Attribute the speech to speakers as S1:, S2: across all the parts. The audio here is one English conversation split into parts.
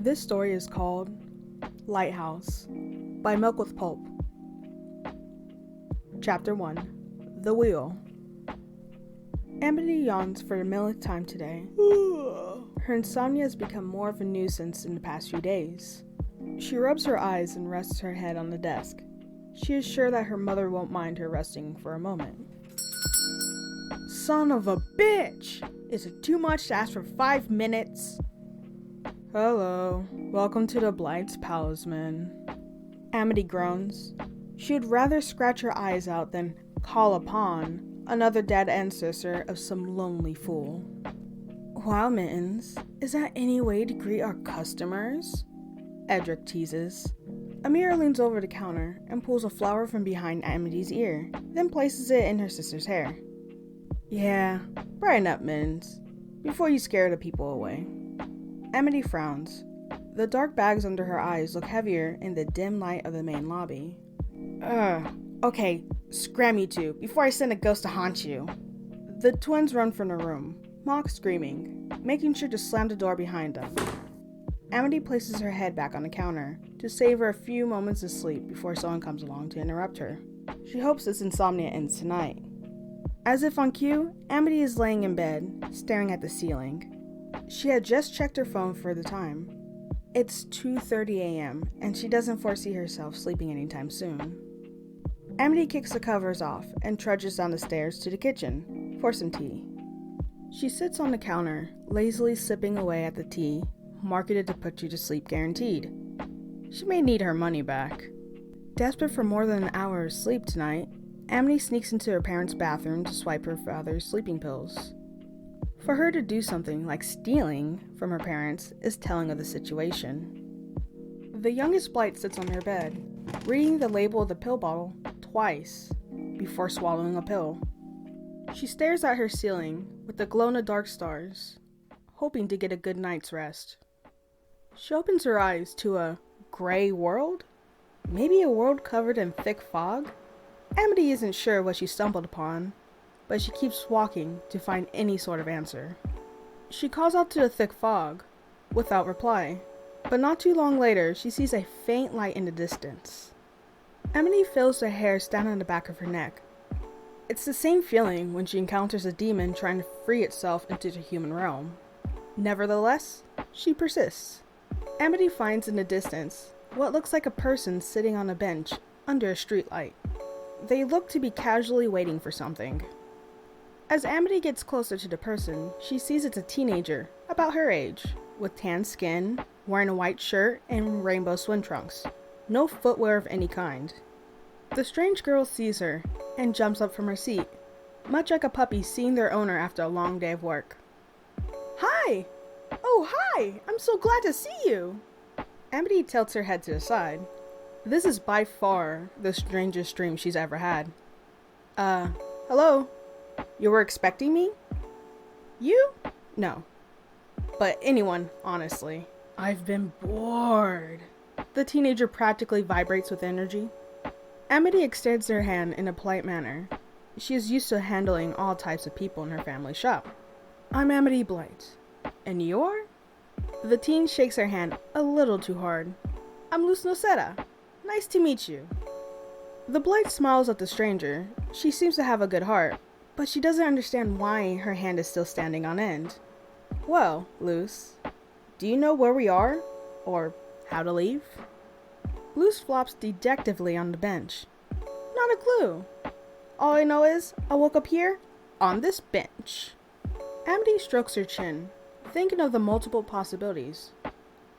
S1: This story is called Lighthouse by Milk with Pulp. Chapter 1. The Wheel. Amity yawns for the millionth time today. Her insomnia has become more of a nuisance in the past few days. She rubs her eyes and rests her head on the desk. She is sure that her mother won't mind her resting for a moment. Son of a bitch! Is it too much to ask for 5 minutes? Hello. Welcome to the Blight's Palisman. Amity groans. She would rather scratch her eyes out than call upon another dead ancestor of some lonely fool. Wow, Mittens, is that any way to greet our customers? Edric teases. Amira leans over the counter and pulls a flower from behind Amity's ear, then places it in her sister's hair. Yeah, brighten up, Mittens, before you scare the people away. Amity frowns. The dark bags under her eyes look heavier in the dim light of the main lobby. Okay, scram you two, before I send a ghost to haunt you. The twins run from the room, Mock screaming, making sure to slam the door behind them. Amity places her head back on the counter to save her a few moments of sleep before someone comes along to interrupt her. She hopes this insomnia ends tonight. As if on cue, Amity is laying in bed, staring at the ceiling. She had just checked her phone for the time. It's 2:30 a.m., and she doesn't foresee herself sleeping anytime soon. Amity kicks the covers off and trudges down the stairs to the kitchen for some tea. She sits on the counter, lazily sipping away at the tea, marketed to put you to sleep guaranteed. She may need her money back. Desperate for more than an hour of sleep tonight, Amity sneaks into her parents' bathroom to swipe her father's sleeping pills. For her to do something like stealing from her parents is telling of the situation. The youngest Blight sits on her bed, reading the label of the pill bottle twice before swallowing a pill. She stares at her ceiling with the glow-in-the-dark stars, hoping to get a good night's rest. She opens her eyes to a gray world? Maybe a world covered in thick fog? Amity isn't sure what she stumbled upon, but she keeps walking to find any sort of answer. She calls out to the thick fog, without reply, but not too long later she sees a faint light in the distance. Amity feels the hair stand on the back of her neck. It's the same feeling when she encounters a demon trying to free itself into the human realm. Nevertheless, she persists. Amity finds in the distance what looks like a person sitting on a bench under a streetlight. They look to be casually waiting for something. As Amity gets closer to the person, she sees it's a teenager, about her age, with tan skin, wearing a white shirt and rainbow swim trunks. No footwear of any kind. The strange girl sees her and jumps up from her seat, much like a puppy seeing their owner after a long day of work. Hi! Oh, hi! I'm so glad to see you! Amity tilts her head to the side. This is by far the strangest dream she's ever had. Hello? You were expecting me? You? No. But anyone, honestly. I've been bored. The teenager practically vibrates with energy. Amity extends her hand in a polite manner. She is used to handling all types of people in her family shop. I'm Amity Blight. And you're? The teen shakes her hand a little too hard. I'm Luz Nocera. Nice to meet you. The Blight smiles at the stranger. She seems to have a good heart, but she doesn't understand why her hand is still standing on end. Well, Luz, do you know where we are? Or how to leave? Luz flops dejectedly on the bench. Not a clue. All I know is I woke up here, on this bench. Amity strokes her chin, thinking of the multiple possibilities.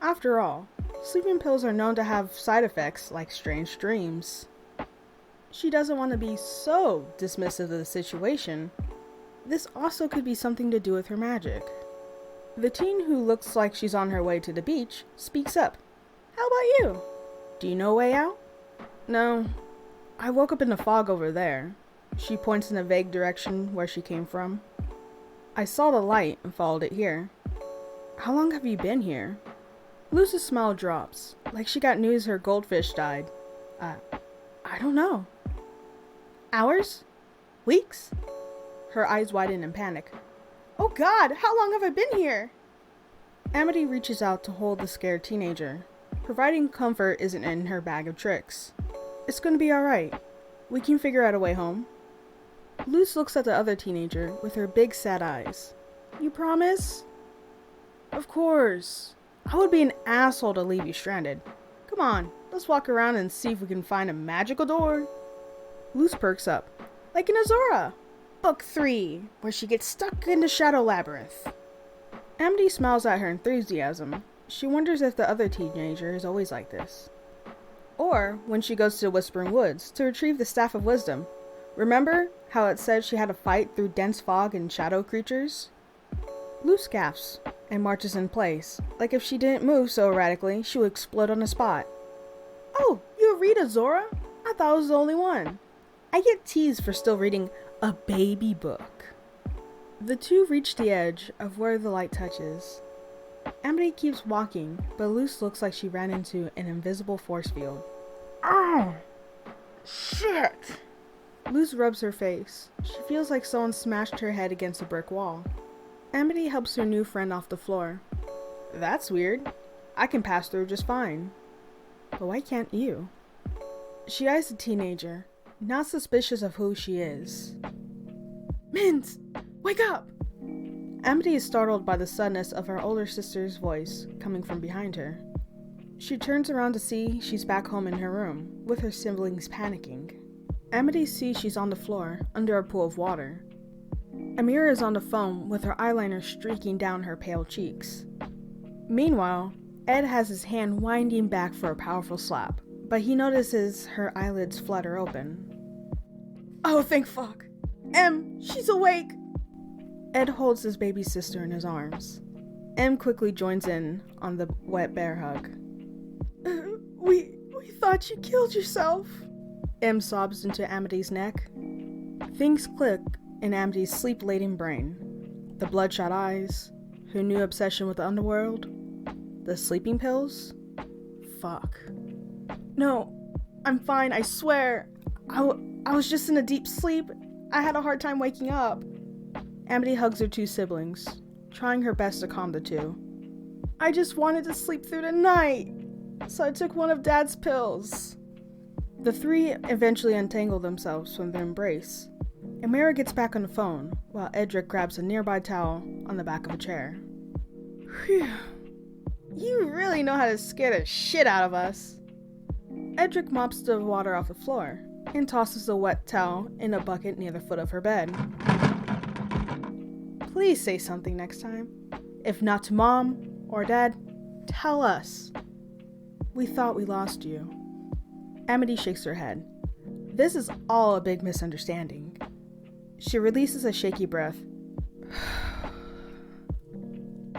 S1: After all, sleeping pills are known to have side effects like strange dreams. She doesn't want to be so dismissive of the situation. This also could be something to do with her magic. The teen, who looks like she's on her way to the beach, speaks up. How about you? Do you know a way out? No. I woke up in the fog over there. She points in a vague direction where she came from. I saw the light and followed it here. How long have you been here? Luz's smile drops, like she got news her goldfish died. I don't know. Hours? Weeks? Her eyes widen in panic. Oh God, how long have I been here? Amity reaches out to hold the scared teenager. Providing comfort isn't in her bag of tricks. It's gonna be alright. We can figure out a way home. Luz looks at the other teenager with her big sad eyes. You promise? Of course. I would be an asshole to leave you stranded. Come on, let's walk around and see if we can find a magical door. Luz perks up. Like in Azora. Book 3, where she gets stuck in the Shadow Labyrinth. Amity smiles at her enthusiasm. She wonders if the other teenager is always like this. Or when she goes to the Whispering Woods to retrieve the Staff of Wisdom. Remember how it said she had to fight through dense fog and shadow creatures? Luz gasps and marches in place, like if she didn't move so erratically, she would explode on the spot. Oh, you read Azora? I thought I was the only one. I get teased for still reading a baby book. The two reach the edge of where the light touches. Amity keeps walking, but Luz looks like she ran into an invisible force field. Oh, shit! Luz rubs her face. She feels like someone smashed her head against a brick wall. Amity helps her new friend off the floor. That's weird. I can pass through just fine. But why can't you? She eyes the teenager, not suspicious of who she is. Mint! Wake up! Amity is startled by the suddenness of her older sister's voice coming from behind her. She turns around to see she's back home in her room, with her siblings panicking. Amity sees she's on the floor, under a pool of water. Amira is on the phone with her eyeliner streaking down her pale cheeks. Meanwhile, Ed has his hand winding back for a powerful slap, but he notices her eyelids flutter open. Oh, thank fuck! Em, she's awake! Ed holds his baby sister in his arms. Em quickly joins in on the wet bear hug. We thought you killed yourself. Em sobs into Amity's neck. Things click in Amity's sleep-laden brain. The bloodshot eyes, her new obsession with the underworld, the sleeping pills. Fuck. No, I'm fine, I swear. I was just in a deep sleep. I had a hard time waking up. Amity hugs her two siblings, trying her best to calm the two. I just wanted to sleep through the night, so I took one of Dad's pills. The three eventually untangle themselves from their embrace. Amira gets back on the phone, while Edric grabs a nearby towel on the back of a chair. Phew. You really know how to scare the shit out of us. Edric mops the water off the floor, and tosses the wet towel in a bucket near the foot of her bed. Please say something next time. If not to Mom or Dad, tell us. We thought we lost you. Amity shakes her head. This is all a big misunderstanding. She releases a shaky breath.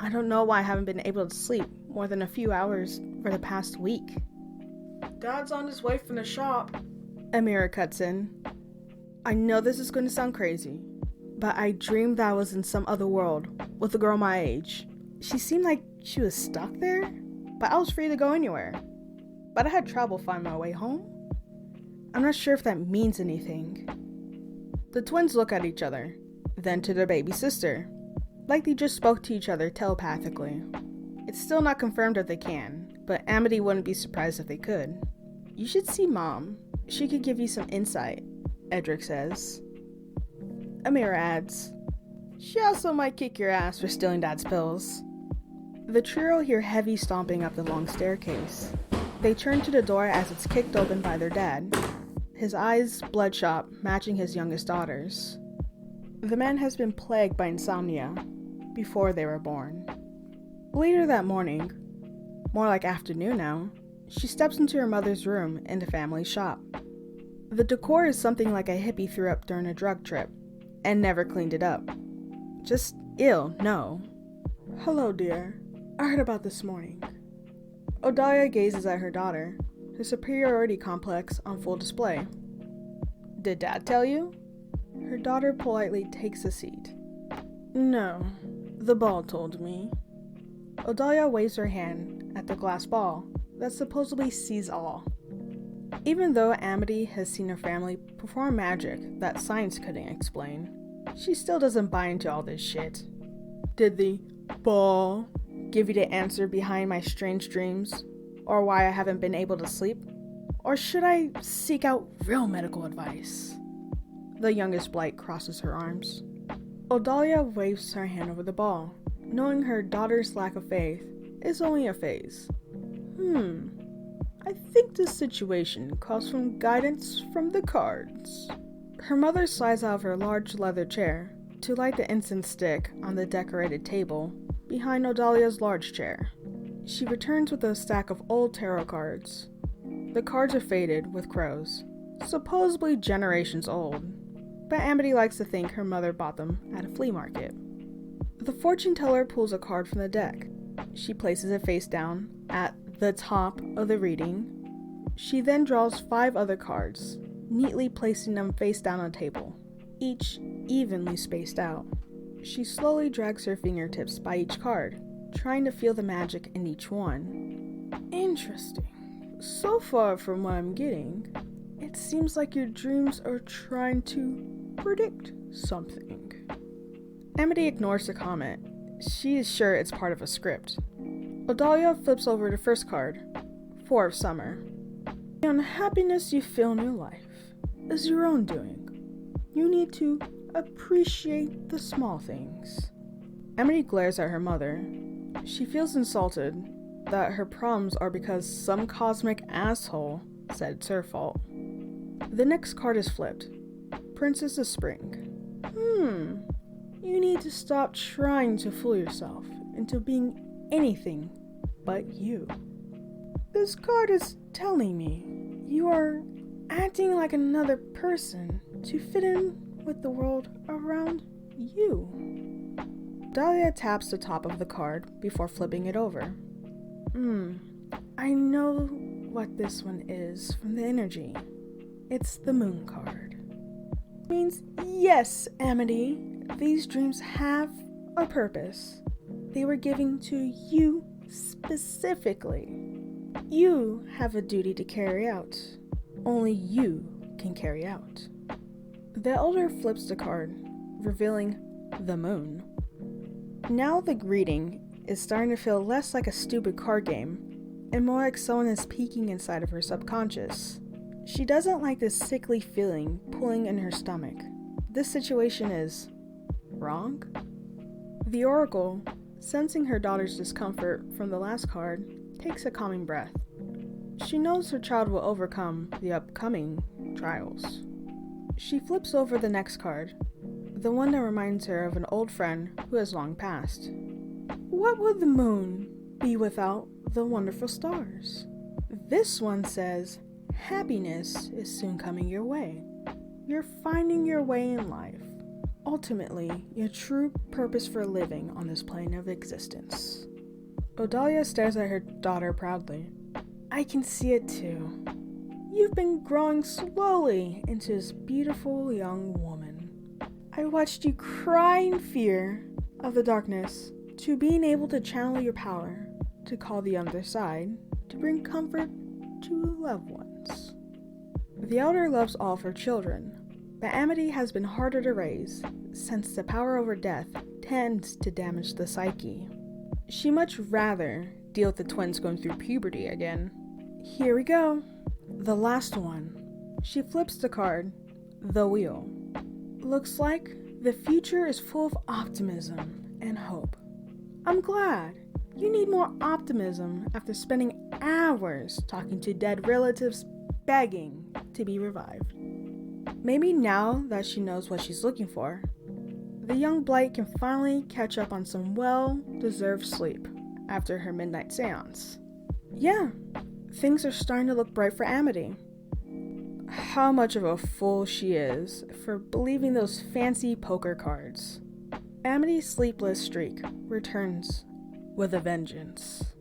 S1: I don't know why I haven't been able to sleep more than a few hours for the past week. Dad's on his way from the shop. Amira cuts in. I know this is going to sound crazy, but I dreamed that I was in some other world with a girl my age. She seemed like she was stuck there, but I was free to go anywhere. But I had trouble finding my way home. I'm not sure if that means anything. The twins look at each other, then to their baby sister, like they just spoke to each other telepathically. It's still not confirmed if they can, but Amity wouldn't be surprised if they could. You should see Mom. She could give you some insight, Edric says. Amira adds, she also might kick your ass for stealing Dad's pills. The trio hear heavy stomping up the long staircase. They turn to the door as it's kicked open by their dad, his eyes bloodshot, matching his youngest daughter's. The man has been plagued by insomnia before they were born. Later that morning, more like afternoon now, she steps into her mother's room in the family shop. The decor is something like a hippie threw up during a drug trip and never cleaned it up. Just ill, no. Hello, dear. I heard about this morning. Odalia gazes at her daughter, her superiority complex on full display. Did Dad tell you? Her daughter politely takes a seat. No, the ball told me. Odalia waves her hand at the glass ball that supposedly sees all. Even though Amity has seen her family perform magic that science couldn't explain, she still doesn't buy into all this shit. Did the ball give you the answer behind my strange dreams, or why I haven't been able to sleep? Or should I seek out real medical advice? The youngest Blight crosses her arms. Odalia waves her hand over the ball, knowing her daughter's lack of faith is only a phase. I think this situation calls for guidance from the cards. Her mother slides out of her large leather chair to light the incense stick on the decorated table behind Odalia's large chair. She returns with a stack of old tarot cards. The cards are faded with crows, supposedly generations old, but Amity likes to think her mother bought them at a flea market. The fortune teller pulls a card from the deck. She places it face down at the top of the reading. She then draws 5 other cards, neatly placing them face down on a table, each evenly spaced out. She slowly drags her fingertips by each card, trying to feel the magic in each one. Interesting. So far from what I'm getting, it seems like your dreams are trying to predict something. Amity ignores the comment. She is sure it's part of a script. Odalia flips over the first card, 4 of Summer. The unhappiness you feel in your life is your own doing. You need to appreciate the small things. Amity glares at her mother. She feels insulted that her problems are because some cosmic asshole said it's her fault. The next card is flipped. Princess of Spring. You need to stop trying to fool yourself into being anything but you. This card is telling me you are acting like another person to fit in with the world around you. Dahlia taps the top of the card before flipping it over. I know what this one is from the energy. It's the moon card. Means yes, Amity, these dreams have a purpose. They were given to you specifically. You have a duty to carry out. Only you can carry out. The elder flips the card, revealing the moon. Now the reading is starting to feel less like a stupid card game and more like someone is peeking inside of her subconscious. She doesn't like this sickly feeling pulling in her stomach. This situation is wrong? The oracle, sensing her daughter's discomfort from the last card, takes a calming breath. She knows her child will overcome the upcoming trials. She flips over the next card, the one that reminds her of an old friend who has long passed. What would the moon be without the wonderful stars? This one says, happiness is soon coming your way. You're finding your way in life. Ultimately, your true purpose for living on this plane of existence. Odalia stares at her daughter proudly. I can see it too. You've been growing slowly into this beautiful young woman. I watched you cry in fear of the darkness to being able to channel your power, to call the other side, to bring comfort to loved ones. The elder loves all of her children, but Amity has been harder to raise, since the power over death tends to damage the psyche. She'd much rather deal with the twins going through puberty again. Here we go. The last one. She flips the card, the wheel. Looks like the future is full of optimism and hope. I'm glad. You need more optimism after spending hours talking to dead relatives begging to be revived. Maybe now that she knows what she's looking for, the young Blight can finally catch up on some well-deserved sleep after her midnight seance. Yeah, things are starting to look bright for Amity. How much of a fool she is for believing those fancy poker cards. Amity's sleepless streak returns with a vengeance.